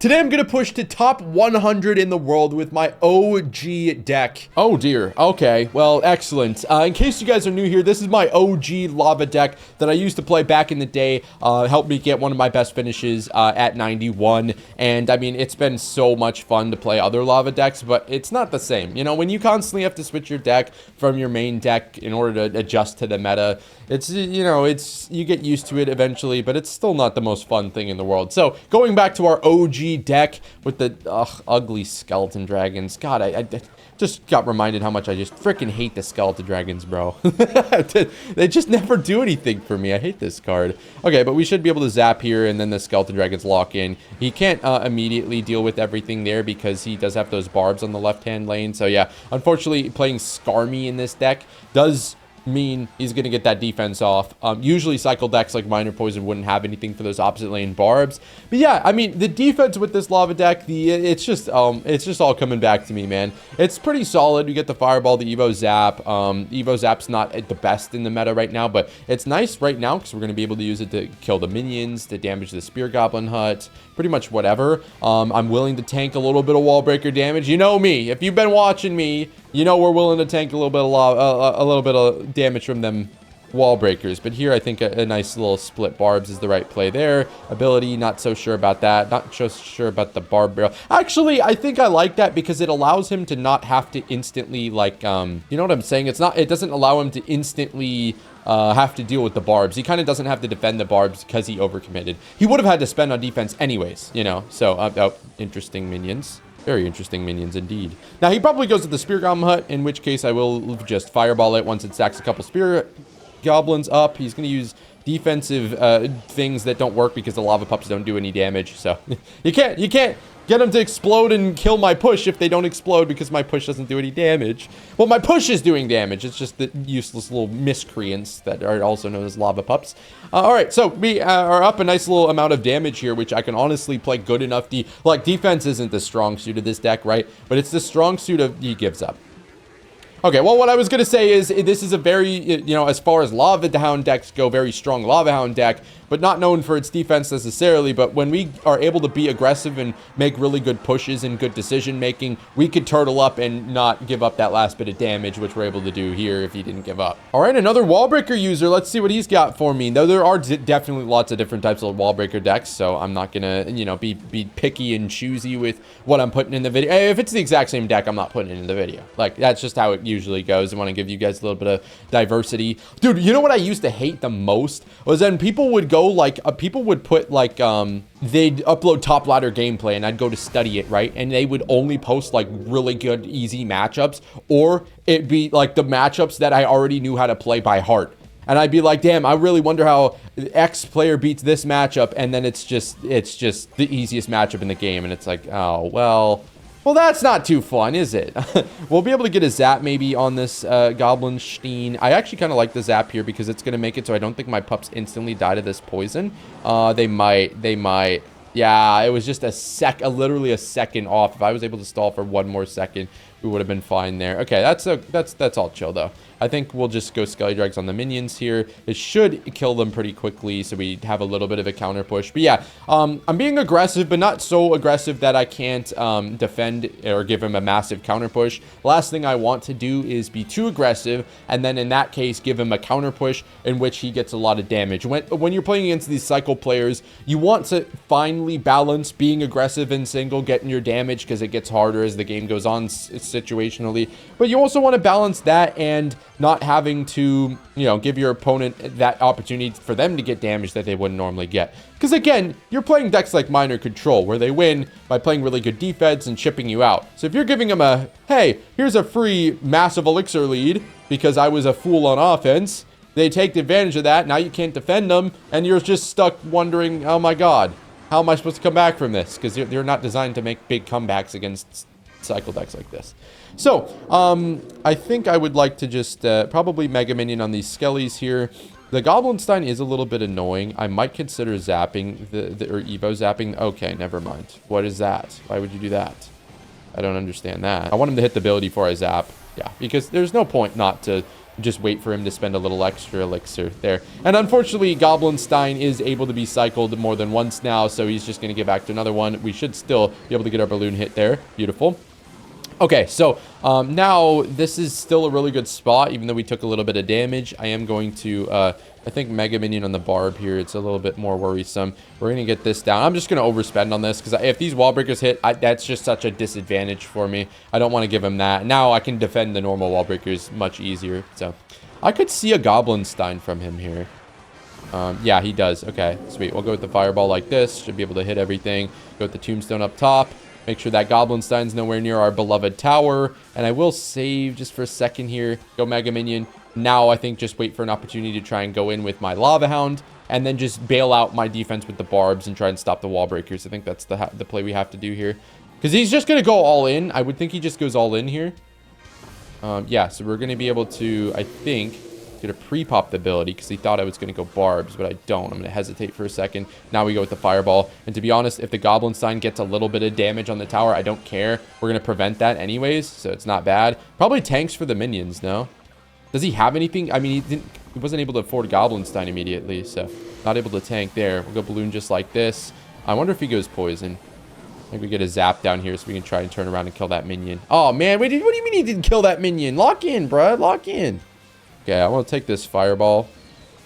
Today I'm going to push to top 100 in the world with my OG deck. Oh dear. Okay, well, excellent. In case you guys are new here, this is my OG lava deck that I used to play back in the day. Helped me get one of my best finishes at 91. And I mean, it's been so much fun to play other lava decks, but it's not the same. You know, when you constantly have to switch your deck from your main deck in order to adjust to the meta, it's, you know, you get used to it eventually, but it's still not the most fun thing in the world. So going back to our OG deck with the ugly skeleton dragons. God, I just got reminded how much I just freaking hate the skeleton dragons, bro. They just never do anything for me. I hate this card. Okay, but we should be able to zap here, and then the skeleton dragons lock in. He can't immediately deal with everything there because he does have those barbs on the left-hand lane. So yeah, unfortunately, playing Skarmy in this deck does mean he's going to get that defense off. Usually cycle decks like Minor Poison wouldn't have anything for those opposite lane barbs. But yeah, I mean, the defense with this lava deck, it's just all coming back to me, man. It's pretty solid. You get the Fireball, the Evo Zap. Evo Zap's not the best in the meta right now, but it's nice right now because we're going to be able to use it to kill the minions, to damage the Spear Goblin Hut, pretty much whatever. I'm willing to tank a little bit of wall breaker damage. You know me. If you've been watching me, you know we're willing to tank a little bit of a little bit of damage from them wall breakers. But here I think a nice little split barbs is the right play there. Ability, not so sure about that. Not so sure about the barb barrel. Actually, I think I like that because it allows him to not have to instantly, like, you know what I'm saying? It doesn't allow him to instantly have to deal with the barbs. He kind of doesn't have to defend the barbs because he overcommitted. He would have had to spend on defense anyways, you know. So, interesting minions. Very interesting minions indeed. Now, he probably goes to the Spear Goblin Hut, in which case I will just Fireball it once it stacks a couple Spear Goblins up. He's going to use defensive things that don't work because the Lava Pups don't do any damage. So, you can't get them to explode and kill my push if they don't explode because my push doesn't do any damage. Well, my push is doing damage. It's just the useless little miscreants that are also known as Lava Pups. All right, so we are up a nice little amount of damage here, which I can honestly play good enough. Like, defense isn't the strong suit of this deck, right? But it's the strong suit of he gives up. Okay, well, what I was going to say is this is a very, you know, as far as Lava Hound decks go, very strong Lava Hound deck, but not known for its defense necessarily. But when we are able to be aggressive and make really good pushes and good decision making, we could turtle up and not give up that last bit of damage, which we're able to do here if he didn't give up. All right, another wall breaker user. Let's see what he's got for me. Though there are definitely lots of different types of wall breaker decks, so I'm not going to, you know, be picky and choosy with what I'm putting in the video. If it's the exact same deck, I'm not putting it in the video. Like, that's just how it usually goes. I want to give you guys a little bit of diversity. Dude, you know what I used to hate the most was when people would go like people would put like they'd upload top ladder gameplay and I'd go to study it, right? And they would only post like really good easy matchups, or it'd be like the matchups that I already knew how to play by heart. And I'd be like, damn, I really wonder how X player beats this matchup, and then it's just the easiest matchup in the game, and it's like, oh well, that's not too fun, is it? We'll be able to get a zap maybe on this Goblin Steen. I actually kind of like the zap here because it's going to make it so I don't think my pups instantly die to this poison. They might. Yeah, it was just literally a second off. If I was able to stall for one more second, we would have been fine there. Okay, that's all chill though. I think we'll just go Skelly Drags on the minions here. It should kill them pretty quickly, so we have a little bit of a counter push. But yeah, I'm being aggressive, but not so aggressive that I can't defend or give him a massive counter push. Last thing I want to do is be too aggressive, and then in that case, give him a counter push in which he gets a lot of damage. When you're playing against these cycle players, you want to finally balance being aggressive in single, getting your damage, because it gets harder as the game goes on situationally. But you also want to balance that and not having to, you know, give your opponent that opportunity for them to get damage that they wouldn't normally get. Because again, you're playing decks like Minor Control, where they win by playing really good defense and chipping you out. So if you're giving them a, hey, here's a free massive elixir lead because I was a fool on offense, they take advantage of that. Now you can't defend them, and you're just stuck wondering, oh my god, how am I supposed to come back from this? Because they're not designed to make big comebacks against cycle decks like this. So, I think I would like to just probably Mega Minion on these Skellies here. The Goblinstein is a little bit annoying. I might consider zapping or Evo zapping. Okay, never mind. What is that? Why would you do that? I don't understand that. I want him to hit the ability before I zap. Yeah, because there's no point not to Just wait for him to spend a little extra elixir there. And unfortunately, Goblinstein is able to be cycled more than once now, so he's just going to get back to another one. We should still be able to get our balloon hit there. Beautiful. Okay, so now this is still a really good spot, even though we took a little bit of damage. I am going to, I think, Mega Minion on the Barb here. It's a little bit more worrisome. We're going to get this down. I'm just going to overspend on this because if these wall breakers hit, that's just such a disadvantage for me. I don't want to give him that. Now I can defend the normal wall breakers much easier. So I could see a Goblinstein from him here. Yeah, he does. Okay, sweet. We'll go with the Fireball like this. Should be able to hit everything. Go with the Tombstone up top. Make sure that Goblinstein's nowhere near our beloved tower. And I will save just for a second here. Go Mega Minion. Now I think just wait for an opportunity to try and go in with my Lava Hound. And then just bail out my defense with the Barbs and try and stop the wall breakers. I think that's the play we have to do here. Because he's just going to go all in. I would think he just goes all in here. Yeah, so we're going to be able to, I think, get a pre-pop the ability because he thought I was going to go Barbs, but I don't. I'm going to hesitate for a second. Now we go with the Fireball. And to be honest, if the Goblinstein gets a little bit of damage on the tower, I don't care. We're going to prevent that anyways, so it's not bad. Probably tanks for the minions, no? Does he have anything? I mean, he wasn't able to afford Goblinstein immediately, so not able to tank there. We'll go Balloon just like this. I wonder if he goes Poison. I think we get a zap down here so we can try and turn around and kill that minion. Oh, man. Wait, what do you mean he didn't kill that minion? Lock in, bruh. Lock in. Okay, I want to take this Fireball,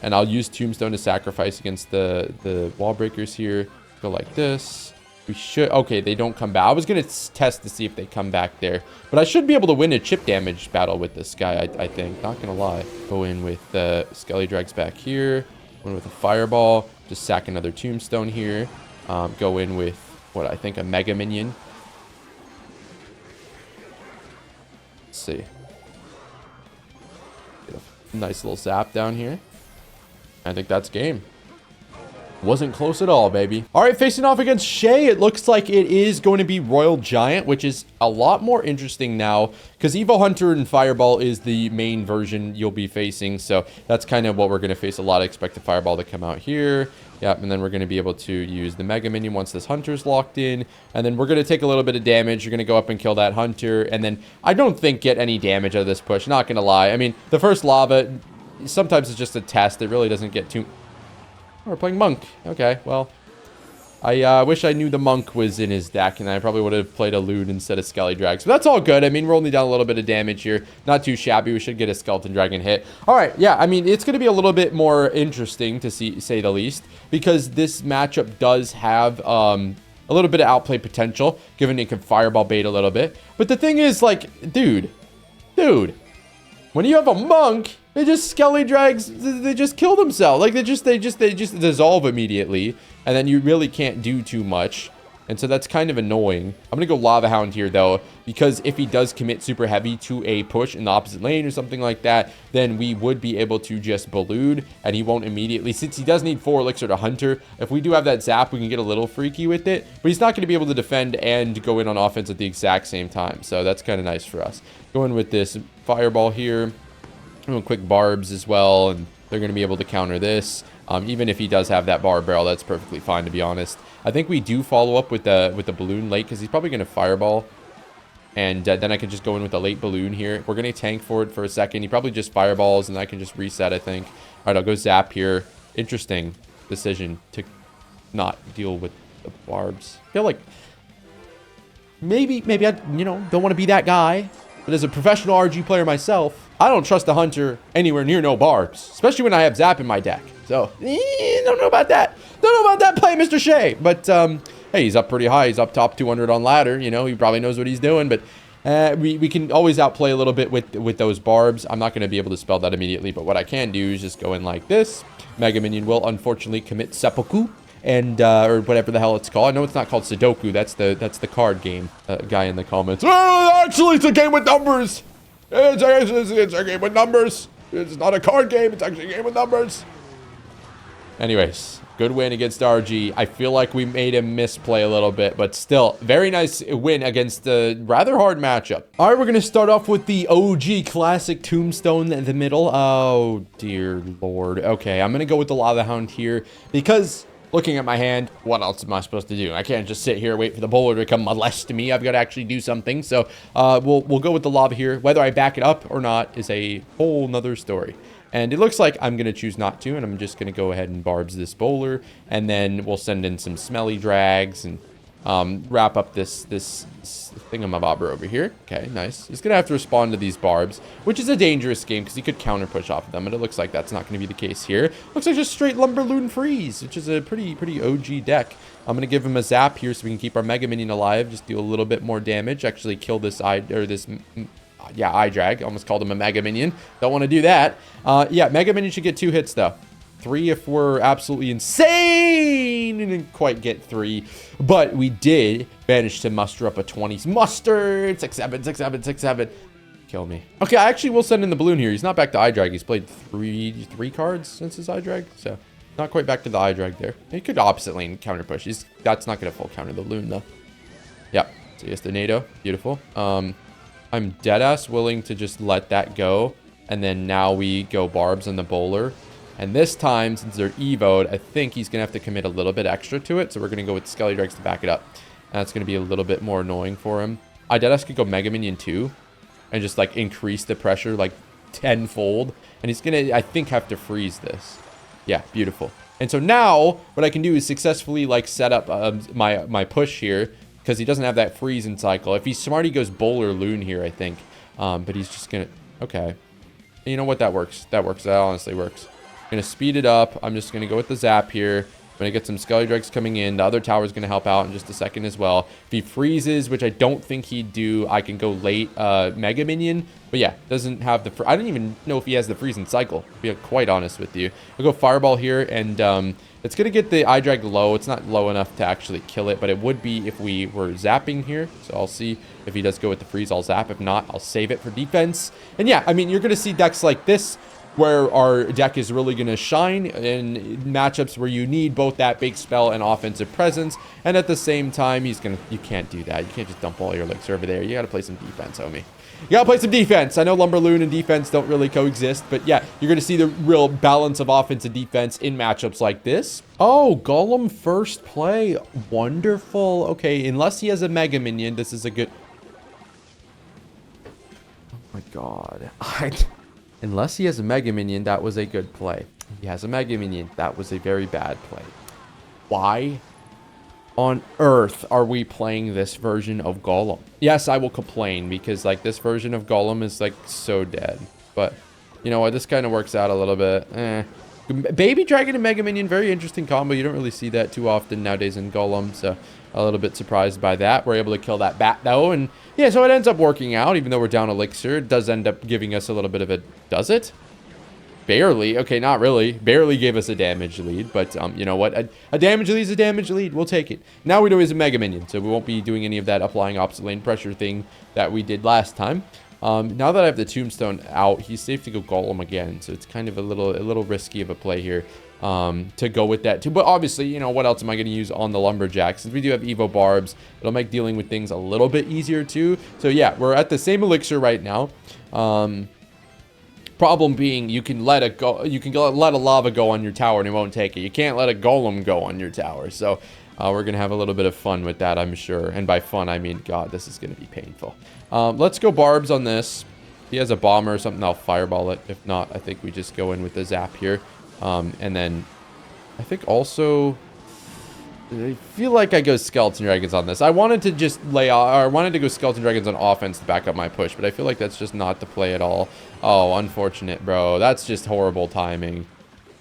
and I'll use Tombstone to sacrifice against the wall breakers here. Go like this. We should... Okay, they don't come back. I was going to test to see if they come back there. But I should be able to win a chip damage battle with this guy, I think. Not going to lie. Go in with the Skelly Drags back here. Go in with a Fireball. Just sack another Tombstone here. Go in with, what, I think a Mega Minion. Let's see. Nice little zap down here. I think that's game. Wasn't close at all, baby. All right, facing off against Shay, it looks like it is going to be Royal Giant, which is a lot more interesting now because Evo Hunter and Fireball is the main version you'll be facing. So that's kind of what we're going to face a lot. I expect the Fireball to come out here. Yep, and then we're going to be able to use the Mega Minion once this Hunter's locked in. And then we're going to take a little bit of damage. You're going to go up and kill that Hunter. And then I don't think get any damage out of this push. Not going to lie. I mean, the first lava, sometimes it's just a test. It really doesn't get too... Oh, we're playing Monk. Okay, well... I wish I knew the Monk was in his deck, and I probably would have played a Loon instead of Skelly Drag. So that's all good. I mean, we're only down a little bit of damage here. Not too shabby. We should get a Skeleton Dragon hit. All right, yeah, I mean, it's going to be a little bit more interesting, to say the least, because this matchup does have a little bit of outplay potential, given it can Fireball bait a little bit. But the thing is, like, dude, when you have a Monk... They just Skelly Drags, they just kill themselves. Like, they just dissolve immediately. And then you really can't do too much. And so that's kind of annoying. I'm going to go Lava Hound here, though. Because if he does commit super heavy to a push in the opposite lane or something like that, then we would be able to just Balloon. And he won't immediately. Since he does need 4 Elixir to Hunter, if we do have that Zap, we can get a little freaky with it. But he's not going to be able to defend and go in on offense at the exact same time. So that's kind of nice for us. Going with this Fireball here. Quick Barbs as well, and they're going to be able to counter this. Even if he does have that Barb Barrel, that's perfectly fine, to be honest. I think we do follow up with the Balloon late, because he's probably going to Fireball. And then I can just go in with a late Balloon here. We're going to tank for it for a second. He probably just Fireballs, and I can just reset, I think. All right, I'll go Zap here. Interesting decision to not deal with the Barbs. I feel like maybe I, don't want to be that guy. But as a professional RG player myself, I don't trust the Hunter anywhere near no Barbs, especially when I have Zap in my deck. So, don't know about that. Don't know about that play, Mr. Shay. But, hey, he's up pretty high. He's up top 200 on ladder. He probably knows what he's doing. But we can always outplay a little bit with those Barbs. I'm not going to be able to spell that immediately. But what I can do is just go in like this. Mega Minion will, unfortunately, commit Seppuku. And or whatever the hell it's called. I know it's not called Sudoku. That's the card game. Guy in the comments. Oh, actually, it's a game with numbers. It's a game with numbers. It's not a card game. It's actually a game with numbers. Anyways, good win against RG. I feel like we made him misplay a little bit, but still, very nice win against a rather hard matchup. All right, we're going to start off with the OG classic Tombstone in the middle. Oh, dear Lord. Okay, I'm going to go with the Lava Hound here because... looking at my hand, what else am I supposed to do? I can't just sit here and wait for the bowler to come molest me. I've got to actually do something. So we'll go with the lava here. Whether I back it up or not is a whole nother story. And it looks like I'm going to choose not to, and I'm just going to go ahead and barbs this bowler, and then we'll send in some smelly drags and wrap up this thingamabobber over here. Okay, nice. He's going to have to respond to these barbs, which is a dangerous game because he could counter push off of them, but it looks like that's not going to be the case here. Looks like just straight Lumberloon Freeze, which is a pretty OG deck. I'm going to give him a zap here so we can keep our Mega Minion alive, just do a little bit more damage, actually kill this eye drag. Almost called him a Mega Minion. Don't want to do that. Yeah, Mega Minion should get 2 hits though. 3 if we're absolutely insane. And didn't quite get 3, but we did manage to muster up a 20s mustard. 6-7, 6-7, 6-7. Kill me. Okay, I actually will send in the balloon here. He's not back to eye drag. He's played three cards since his eye drag, so not quite back to the eye drag there. He could opposite lane counter push. That's not gonna full counter the balloon though. Yep. So he has the NATO. Beautiful. I'm deadass willing to just let that go. And then now we go barbs on the bowler. And this time, since they're evoed, I think he's going to have to commit a little bit extra to it. So we're going to go with Skelly Drags to back it up. And that's going to be a little bit more annoying for him. I deadass could go Mega Minion 2 and just like increase the pressure like tenfold. And he's going to, I think, have to freeze this. Yeah, beautiful. And so now what I can do is successfully like set up my push here. Because he doesn't have that freezing cycle. If he's smart, he goes bowler loon here, I think. But he's just going to... Okay. You know what? That works. That works. That honestly works. I'm going to speed it up. I'm just going to go with the zap here. I'm going to get some Skelly Drags coming in. The other tower is going to help out in just a second as well. If he freezes, which I don't think he'd do, I can go late Mega Minion. But yeah, doesn't have the... I don't even know if he has the freezing cycle, to be quite honest with you. I'll go Fireball here, and it's going to get the eye drag low. It's not low enough to actually kill it, but it would be if we were zapping here. So I'll see if he does go with the freeze, I'll zap. If not, I'll save it for defense. And yeah, I mean, you're going to see decks like this where our deck is really going to shine in matchups where you need both that big spell and offensive presence. And at the same time, you can't do that. You can't just dump all your elixir over there. You got to play some defense, homie. You got to play some defense. I know Lumberloon and defense don't really coexist, but yeah, you're going to see the real balance of offense and defense in matchups like this. Oh, Golem first play. Wonderful. Okay, unless he has a Mega Minion, this is a good... Oh my God. Unless he has a Mega Minion, that was a good play. He has a Mega Minion. That was a very bad play. Why on earth are we playing this version of Golem? Yes, I will complain because like this version of Golem is like so dead. But you know what? This kind of works out a little bit. Baby Dragon and Mega Minion, very interesting combo. You don't really see that too often nowadays in Golem. So a little bit surprised by that. We're able to kill that bat though. And yeah, so it ends up working out. Even though we're down elixir, it does end up giving us a little bit of a... Does it? Barely. Okay, not really. Barely gave us a damage lead. But you know what? A damage lead is a damage lead. We'll take it. Now we know he's a Mega Minion. So we won't be doing any of that applying opposite lane pressure thing that we did last time. Now that I have the Tombstone out, he's safe to go Golem again. So it's kind of a little risky of a play here. To go with that too, but obviously, you know, what else am I going to use on the Lumberjack? Since we do have Evo Barbs, it'll make dealing with things a little bit easier too. So yeah, we're at the same elixir right now. Problem being, you can let a lava go on your tower and it won't take it. You can't let a Golem go on your tower. So we're gonna have a little bit of fun with that, I'm sure. And by fun, I mean, God, this is gonna be painful. Let's go Barbs on this. If he has a bomber or something, I'll Fireball it. If not, I think we just go in with the zap here. And then I think also I feel like I go Skeleton Dragons on this. I wanted to just I wanted to go Skeleton Dragons on offense to back up my push, but I feel like that's just not the play at all. Oh, unfortunate, bro. That's just horrible timing.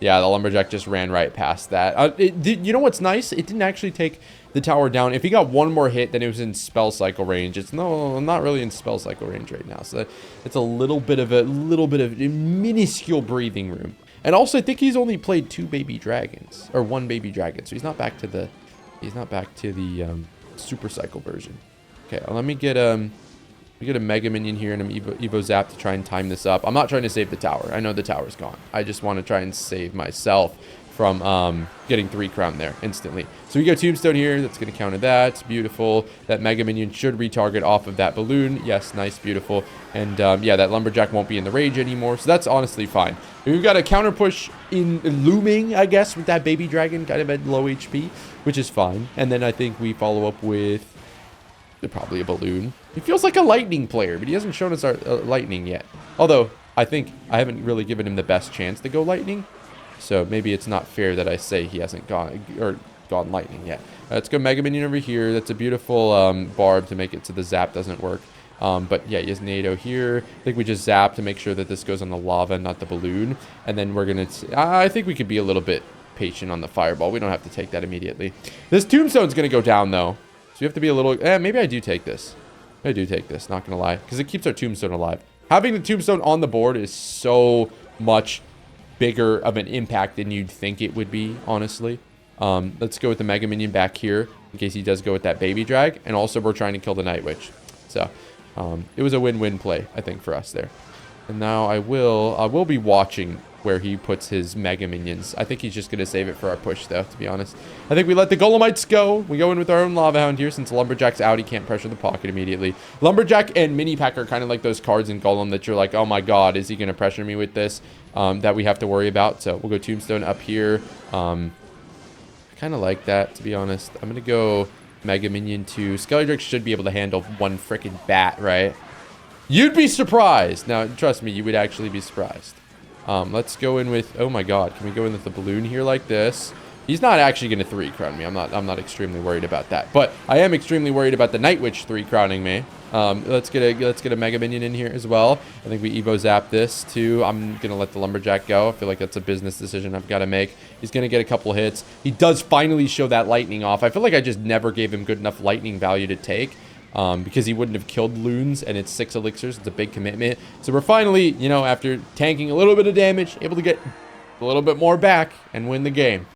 Yeah, the Lumberjack just ran right past that. You know what's nice? It didn't actually take the tower down. If he got one more hit, then it was in spell cycle range. It's not really in spell cycle range right now. So it's a little bit of minuscule breathing room. And also, I think he's only played 2 baby dragons or 1 baby dragon, so he's not back to the super cycle version. Okay, let me get a Mega Minion here and an Evo Zap to try and time this up. I'm not trying to save the tower. I know the tower's gone. I just want to try and save myself from getting 3 crown there instantly. So we go Tombstone here. That's going to counter that. Beautiful. That Mega Minion should retarget off of that balloon. Yes, nice, beautiful. And yeah, that Lumberjack won't be in the rage anymore. So that's honestly fine. We've got a counter push in looming, I guess, with that Baby Dragon kind of at low HP, which is fine. And then I think we follow up with probably a balloon. He feels like a lightning player, but he hasn't shown us our lightning yet. Although, I think I haven't really given him the best chance to go lightning. So maybe it's not fair that I say he hasn't gone lightning yet. Let's go Mega Minion over here. That's a beautiful barb to make it so the zap doesn't work. But yeah, he has NATO here. I think we just zap to make sure that this goes on the lava, not the balloon. And then we're going to... I think we could be a little bit patient on the fireball. We don't have to take that immediately. This Tombstone's going to go down, though. So you have to be a little... maybe I do take this. I do take this, not going to lie. Because it keeps our Tombstone alive. Having the Tombstone on the board is so much bigger of an impact than you'd think it would be, honestly. Let's go with the Mega Minion back here in case he does go with that Baby Drag. And also we're trying to kill the Night Witch. So it was a win-win play, I think, for us there. And now I will be watching where he puts his Mega Minions. I think he's just going to save it for our push, though, to be honest. I think we let the Golemites go. We go in with our own Lava Hound here. Since Lumberjack's out, he can't pressure the pocket immediately. Lumberjack and Mini Pack are kind of like those cards in Golem that you're like, oh my god, is he going to pressure me with this? That we have to worry about. So we'll go Tombstone up here. I kind of like that, to be honest. I'm going to go Mega Minion 2. Skeletrix should be able to handle one freaking bat, right? You'd be surprised. Now, trust me, you would actually be surprised. Let's go in with... Oh my god. Can we go in with the balloon here like this? He's not actually going to 3-crown me. I'm not extremely worried about that. But I am extremely worried about the Night Witch 3-crowning me. Let's get a Mega Minion in here as well. I think we Evo Zap this too. I'm going to let the Lumberjack go. I feel like that's a business decision I've got to make. He's going to get a couple hits. He does finally show that lightning off. I feel like I just never gave him good enough lightning value to take. Because he wouldn't have killed loons, and it's 6 elixirs. It's a big commitment. So we're finally, you know, after tanking a little bit of damage, able to get a little bit more back and win the game.